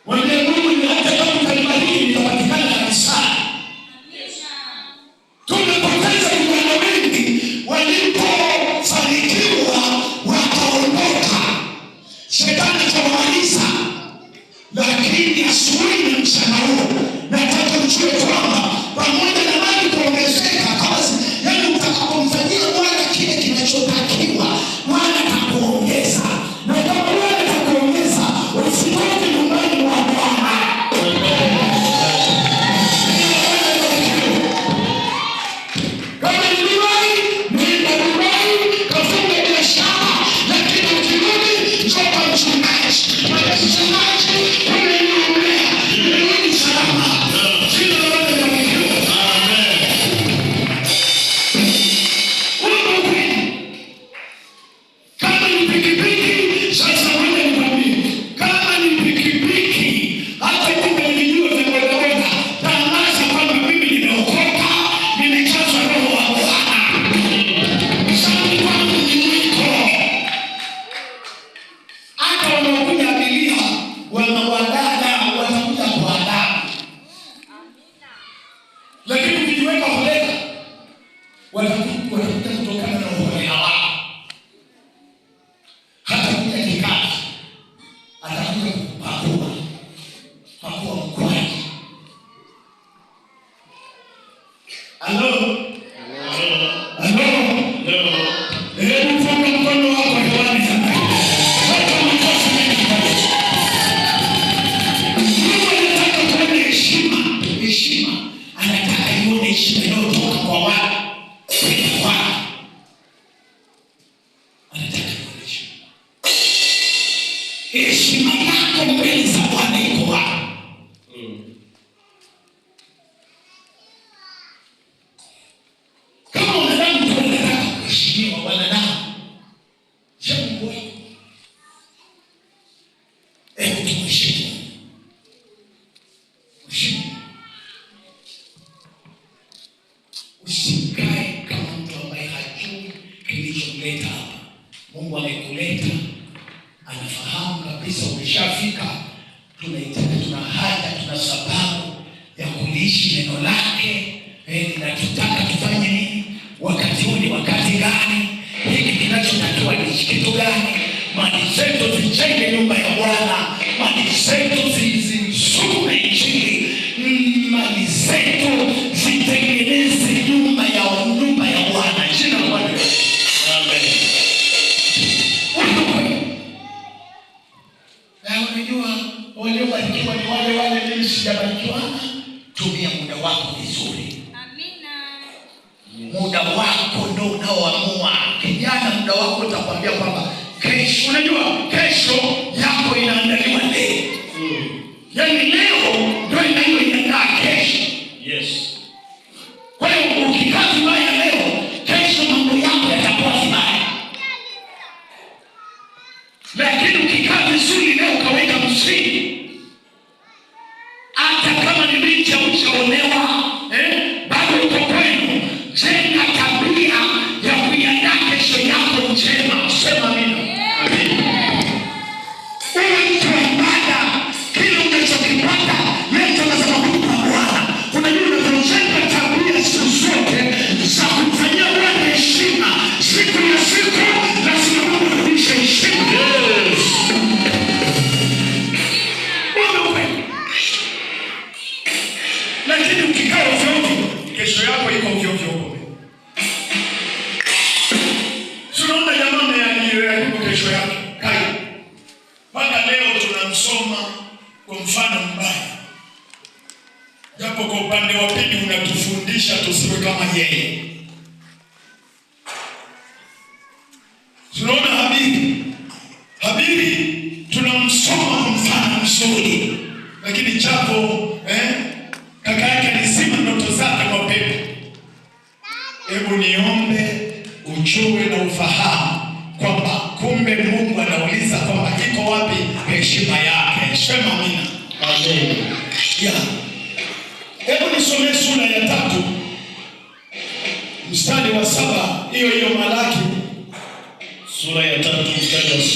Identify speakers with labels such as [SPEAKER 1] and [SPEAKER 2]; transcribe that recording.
[SPEAKER 1] Wale Mungu ni hata kama kalima hili litapatikana kanisani. Tumepoteza vijana wengi walipofanikiwa wakaondoka. Shetani akawamaliza. Lakini asubuhi na mchana huo nataka ujue kwamba pamoja na mali kuongezeka kazi, yaani utakapomfanyia Bwana kile kinachotakiwa, Bwana atakuongeza. Na kama Bwana atakuongeza, usitoke nyumbani mwa Bwana. Kama ni Dubai, nenda Dubai, kafunge biashara, lakini ukirudi njoo kwa mchungaji. Mchungaji, umeniombea, nimerudi salama. Jina la Bwana libarikiwe. Amen. Kama ni pikipiki, sasa wewe nikwambie, kama ni pikipiki, hata kumbe nilijua vya bodaboda, tangaza kwamba mimi nimeokoka, nimejazwa Roho wa Bwana. Sasa kwangu ni mwiko. Hata wanaokuja abiria, wanawadada, watakuja kuwadaa. Lakini ukijiweka holela, watakuja kutokana na uholela wao. Hata kuja kikazi, atakuja kupakua mkwani. Halo? Hebu funga mkono wako hewani sana. Weka makofi mengi kabisa. Mungu anataka kuona heshima. Anataka ione heshima inayotoka kwa watu. Anataka ione heshima. Heshima yako mbele za Bwana iko wapi? Kama unadhani unataka kuheshimiwa wanadamu, je, Mungu wako? Hebu tumheshimu. Usikae kama mtu ambaye hajui kilichomleta hapa. Mungu amekuleta, anafahamu kabisa umeshafika. Tuna haja, tuna sababu ya kuliishi neno lake. Na tutaka tufanye nini? Wakati huu ni wakati gani? Hiki kinachotakiwa ni kitu gani? Mali zetu zijenge nyumba ya Bwana. Mali zetu zisukume Injili. Mali zetu zitengeneze nyumba ya Bwana. Jina la Bwana. Amen. Na unajua waliobarikiwa ni wale mimi sijabarikiwa. Tumia muda wako vizuri. Muda wako ndio unaoamua. Kijana, muda wako utakwambia kwamba kesho, unajua kesho yako inaandaliwa leo. Yaani leo ndio inayoandaa kesho. Yes. Kwa hiyo ukikaa vibaya leo, kesho mambo yako yatakuwa vibaya. Lakini ukikaa vizuri leo kaweka msingi, hata kama ni binti hujaolewa, bado uko kwenu, jenga tabia ya kuiandaa kesho yako njema. Sema amina. Uwe mtu wa ibada. Kile unachokipata leta madhabahuni kwa Bwana. Unajua unapojenga tabia siku zote za kumfanyia Bwana heshima, siku ya siku lazima Mungu arudishe heshima. Lakini ukikaa ovyo, kesho yako iko ovyo ovyo. Tunaona jamaa ameharibu kesho yake. Mpaka leo tunamsoma kwa mfano mbaya. Japo kwa upande wa pili unatufundisha tusiwe kama yeye. Tunaona Habili tunamsoma kwa mfano mzuri. Lakini japo kaka yake alizima ndoto zake kwa pepo. Hebu niombe ujue na ufahamu kwamba kumbe Mungu anauliza kwamba iko wapi heshima yake. Sema amina. Amen.